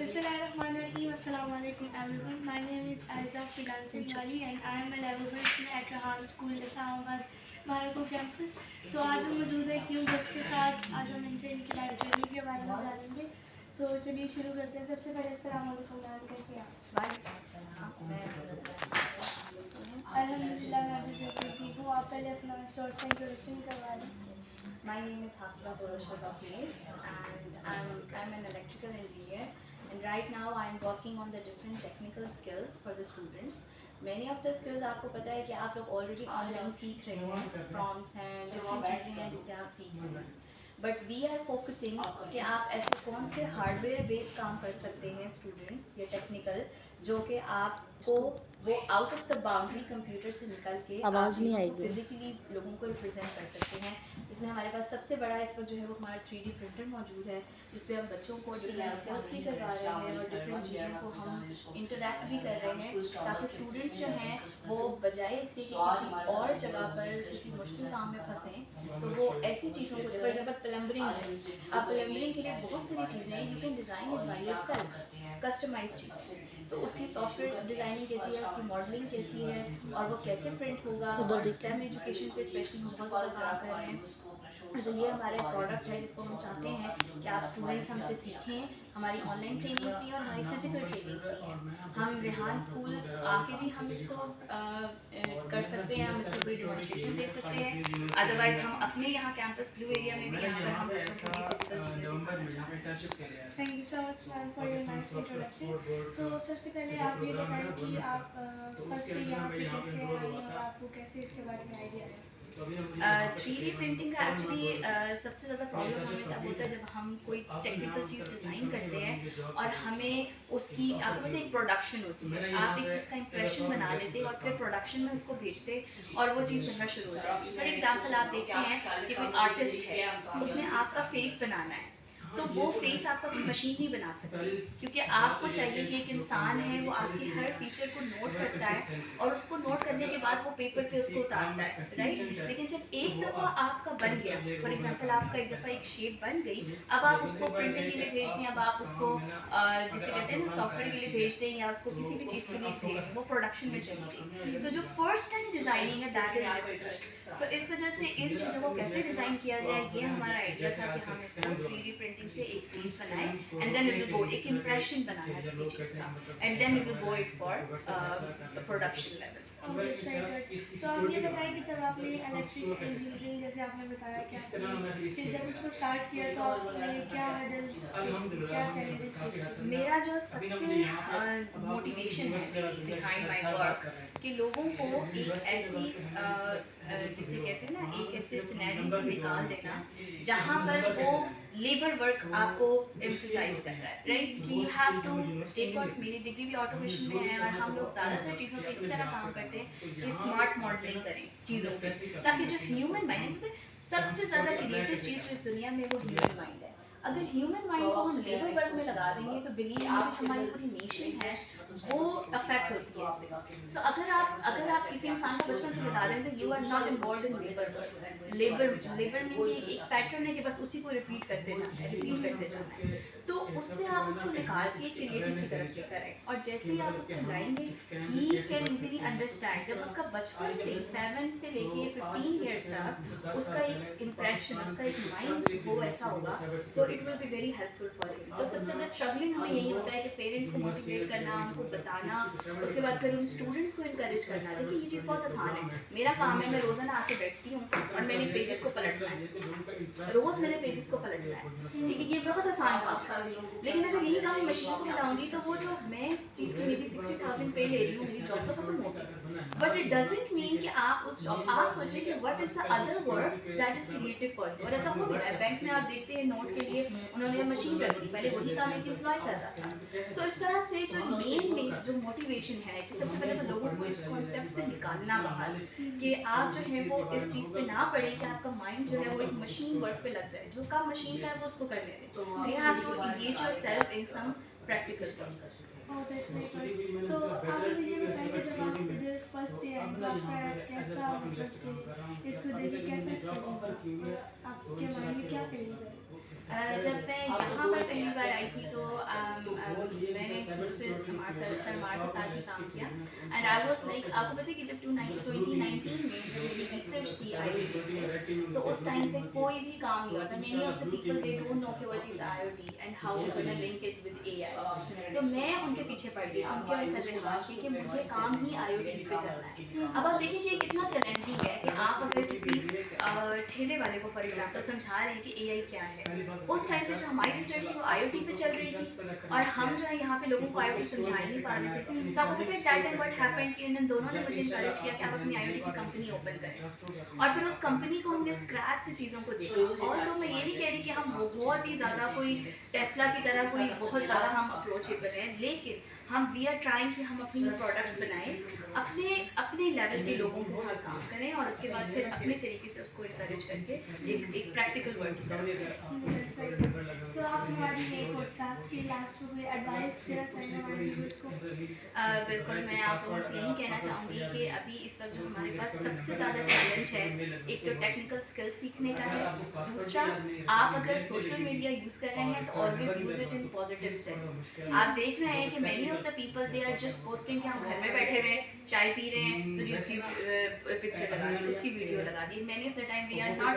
Bismillahirrahmanirrahim. Assalamu alaikum everyone. My name is Aiza Fidan Mari and I am a level 1 student at Rahan School, Islamabad, Maroko campus. So आज हम मौजूद है एक new guest के साथ। आज हम इनसे इनकी लाइफ जर्नी के बारे में जानेंगे। सो चलिए शुरू करते हैं। सबसे पहले अस्सलाम वालेकुम मैम, कैसे हैं आप? अल्हम्दुलिल्लाह मैं भी बिल्कुल ठीक हूँ। आप पहले अपना शॉर्ट सा इंट्रोडक्शन करवा दें। My name is Hafsa Borosha Bakir and I'm an electrical engineer, and right now I'm working on the different technical skills for the students. Many of the skills आपको पता है कि आप लोग already online सीख रहे हैं, prompts हैं, different चीज़ें हैं जिसे आप सीख रहे हैं। बट वी आर फोकसिंग कि आप ऐसे कौन से हार्डवेयर बेस्ड काम कर सकते हैं स्टूडेंट्स या टेक्निकल, जो कि आपको वो out of the boundary computer से निकल के आवाज़ नहीं आएगी, फिजिकली लोगों को रिप्रेजेंट कर सकते हैं। इसमें हमारे पास सबसे बड़ा इस वक्त जो है वो हमारा 3D प्रिंटर मौजूद है, जिस पे हम बच्चों को डिफरेंट स्किल्स भी करवा रहे हैं और डिफरेंट चीज़ों को हम इंटरेक्ट भी कर रहे हैं, ताकि स्टूडेंट्स जो हैं वो बजाय इसके कि किसी और जगह पर किसी मुश्किल काम में फंसें, तो वो ऐसी चीज़ों को, फॉर एग्जाम्पल प्लम्बरिंग है, आप प्लम्बरिंग के लिए बहुत सारी चीज़ें you can design it by yourself, customize चीज़ें। तो उसकी सॉफ्टवेयर डिज़ाइनिंग कैसी है, उसकी मॉडलिंग कैसी है और वो कैसे प्रिंट होगा, और स्टेम एजुकेशन पे स्पेशली हम बहुत ज़्यादा काम कर रहे हैं। तो ये हमारा प्रोडक्ट है जिसको हम चाहते हैं कि आप स्टूडेंट्स हमसे सीखें। हमारी ऑनलाइन ट्रेनिंग्स भी और हमारी फिजिकल ट्रेनिंग्स भी हैं। हम रेहान स्कूल आके भी हम इसको कर सकते हैं, हम इसको भी डेमोन्स्ट्रेशन दे सकते हैं। अदरवाइज हम अपने यहाँ कैंपस ब्लू एरिया में भी यहाँ पर हम बच्चों को फिजिकल चीज़ें सिखाना चाहते हैं। Thank you so much ma'am for your nice introduction. So सबसे पहले आप ये बताएं कि आप फर्स्ट यहाँ पे कैसे आए और आपको कैसे इसके बारे में आइडिया है। 3D प्रिंटिंग का एक्चुअली सबसे ज़्यादा प्रॉब्लम हमें तब होता है जब हम कोई टेक्निकल चीज़ डिज़ाइन करते हैं और हमें उसकी, आपको पता है एक प्रोडक्शन होती है, आप एक चीज़ का इंप्रेशन बना लेते हैं और फिर प्रोडक्शन में उसको भेजते और वो चीज़ बनना शुरू हो जाती है। फॉर एग्जाम्पल आप देखते हैं कि कोई आर्टिस्ट है, उसने आपका फेस बनाना है, तो वो फेस आपका कोई मशीन नहीं बना सकती, क्योंकि आपको चाहिए कि एक इंसान है वो आपके हर फीचर को नोट करता है और उसको नोट करने के बाद वो पेपर पे उसको उतारता है, राइट। लेकिन जब एक दफ़ा आपका बन गया, फॉर एग्जांपल आपका एक दफ़ा एक शेप बन गई, अब आप उसको प्रिंटर के लिए भेज दें, अब आप उसको जिसे कहते हैं ना सॉफ्टवेयर के लिए भेज दें या उसको किसी भी चीज़ के लिए भेज दें, वो प्रोडक्शन में चली गई। सो जो फर्स्ट टाइम डिज़ाइनिंग है दैट इज डिफिकल्ट। सो इस वजह से इन चीज़ों को कैसे डिज़ाइन किया जाए, ये हमारा आइडिया था कि हम इसको 3D प्रिंटिंग से एक चीज़ बनाए and then we will go, एक इंप्रेशन बनाना है किसी चीज़ का, and then we will go it for production level. तो आप ये बताएं कि जब आपने इलेक्ट्रिक इंजीनियरिंग जैसे आपने बताया कि आपने फिर जब उसको स्टार्ट किया तो आपने क्या हर्डल्स, क्या चैलेंजेस फेस? मेरा जो सबसे मोटिवेशन है बिहाइंड माय वर्क कि लोगों को एक ऐसी जिसे कहते हैं ना एक ऐसे सिनेरियो से निकाल देना जहाँ पर वो लेबर वर्क आपको एम्फसाइज कर रहा है, राइट, कि you have to take out. मेरी डिग्री भी ऑटोमेशन में है और हम लोग ज़्यादातर चीज़ों पे इस तरह काम करते हैं कि स्मार्ट मॉडलिंग करें चीज़ों पे, ताकि जो ह्यूमन माइंड है, सबसे ज़्यादा क्रिएटिव चीज़ जो इस दुनिया में वो ह्यूमन माइंड है। अगर ह्यूमन माइंड को हम लेबर वर्क में लगा देंगे तो बिलीव मी जो हमारी पूरी नेशन है वो अफेक्ट होती है इससे। सो अगर आप किसी इंसान को बचपन से बता दें you are not involve in labour work, labour में एक पैटर्न है कि बस उसी को रिपीट करते जाना है, तो उससे आप उसको निकाल के क्रिएटिव की तरफ लेकर आए और जैसे ही आप उसको लाएंगे ही कैन इजीली अंडरस्टैंड। जब उसका बचपन से 7 से लेके 15 ईयर्स तक उसका एक इम्प्रेशन, उसका एक माइंड वो ऐसा होगा, so it will be very helpful for him. तो सबसे ज़्यादा स्ट्रगलिंग हमें यही होता है कि पेरेंट्स को मोटिवेट करना, उनको बताना, उसके बाद फिर उन स्टूडेंट्स को इनकरेज करना। देखिए ये चीज़ बहुत आसान है, मेरा काम है मैं रोज़ाना आके बैठती हूँ और मैंने पेजेस को पलटना है, रोज़ मैंने पेजेस को पलटना है, ठीक है, ये बहुत आसान काम है। लेकिन अगर यही काम मशीन को बनाऊंगी तो वो जो मैं इस चीज़ की मे बी 60,000 पे ले रही हूँ, मेरी जॉब तो खत्म हो गई। बट इट डजंट मीन कि आप उस जॉब, आप सोचें कि what is the other work that is creative for you. और ऐसा हो गया है, बैंक में आप देखते हैं नोट के लिए उन्होंने मशीन रख दी, पहले वही काम है कि एम्प्लॉय करता था। सो इस तरह से जो मेन जो मोटिवेशन है कि सबसे पहले तो लोगों को इस कॉन्सेप्ट से निकालना बाहर कि आप जो है वो इस चीज़ पे ना पड़े कि आपका माइंड जो है वो एक मशीन वर्क पे लग जाए, जो काम मशीन का है वो उसको करने दें। You have to engage yourself in some practical work. So आप मुझे ये बताइए जब आप इधर फर्स्ट डे आए तो आपका कैसा, मतलब कि इसको देख के कैसा एक्सपीरियंस, आपके माइंड में क्या फीलिंग्स है? जब मैं यहाँ पर पहली बार आई थी तो कुमार सरमार के साथ ही काम किया एंड आई वाज लाइक, आपको पता है कि जब 2019 में जब मेरी रिसर्च थी IoT पे, तो उस टाइम पे कोई भी काम नहीं होता, many of the people they don't know कि what is IoT and how we gonna link it with AI। तो मैं उनके पीछे पड़ गई, उनके और सरमार के, कि मुझे काम ही IoT पे करना है। अब आप देखिए कि कितना चैलेंजिंग है कि आप अगर किसी ठेले वाले को फॉर एग्जांपल समझा रहे हैं कि AI क्या है, उस टाइम पे जो हमारी रिसर्च थी वो IoT पे चल रही थी और हम जो है यहाँ पे लोगों को IoT समझा ही नहीं पा रहे थे। So आपको पता है दैट टाइम व्हाट हैपेंड कि इन दोनों ने मुझे इनकरेज किया कि आप अपनी IoT की कंपनी ओपन करें और फिर उस कंपनी को हमने स्क्रैच से चीज़ों को देखा। और तो मैं ये नहीं कह रही कि हम बहुत ही ज़्यादा कोई टेस्ला की तरह कोई बहुत ज़्यादा हम अप्रोचेबल हैं, लेकिन हम वी आर ट्राइंग कि हम अपनी प्रोडक्ट्स बनाएं, अपने अपने लेवल के लोगों के साथ काम करें और उसके बाद फिर अपने तरीके से उसको इनकरेज करके एक प्रैक्टिकल वर्क की तरफ। सो आप हमारी ये पॉडकास्ट की लास्ट में कोई एडवाइस देना चाहेंगे हमारे व्यूअर्स को? बिल्कुल, मैं आप लोगों से यही कहना चाहूँगी कि अभी इस वक्त जो हमारे पास सबसे ज़्यादा चैलेंज है, एक तो टेक्निकल स्किल सीखने का है, दूसरा आप अगर सोशल मीडिया यूज़ कर रहे हैं तो always use it in positive sense. आप देख रहे हैं कि many of the people they are just posting कि हम घर में बैठे हुए चाय पी रहे हैं तो जी उसकी पिक्चर लगा दी, उसकी वीडियो लगा दी। Many of the time we are not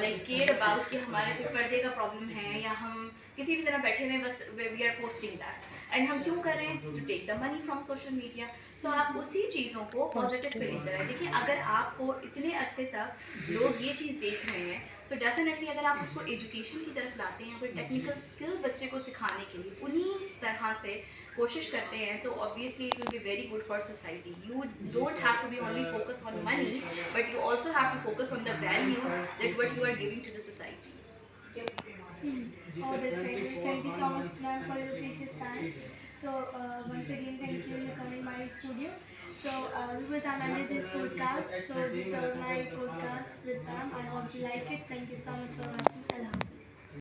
like care about कि हमारे कोई पर्दे का प्रॉब्लम है या हम किसी भी तरह बैठे हुए बस we are posting that and हम क्यों कर रहे हैं, to take the money from social media. So आप उसी चीज़ों को पॉजिटिव पे लेकर आए। देखिए अगर आपको इतने अरसे तक लोग ये चीज़ देख रहे हैं, सो डेफिनेटली अगर आप उसको एजुकेशन की तरफ लाते हैं, कोई टेक्निकल स्किल बच्चे को सिखाने के लिए उन्हीं तरह से कोशिश करते हैं, तो obviously it will be very good for society. You don't have to be only focus on money, but you also have to focus on the values that what you are giving to the society. Oh, that's right. Thank you so much, ma'am, for your precious time. So, once again, thank you for coming my studio. So, we will end this podcast. So, this was my podcast with ma'am. I hope you like it. Thank you so much for watching. Allah Hafiz.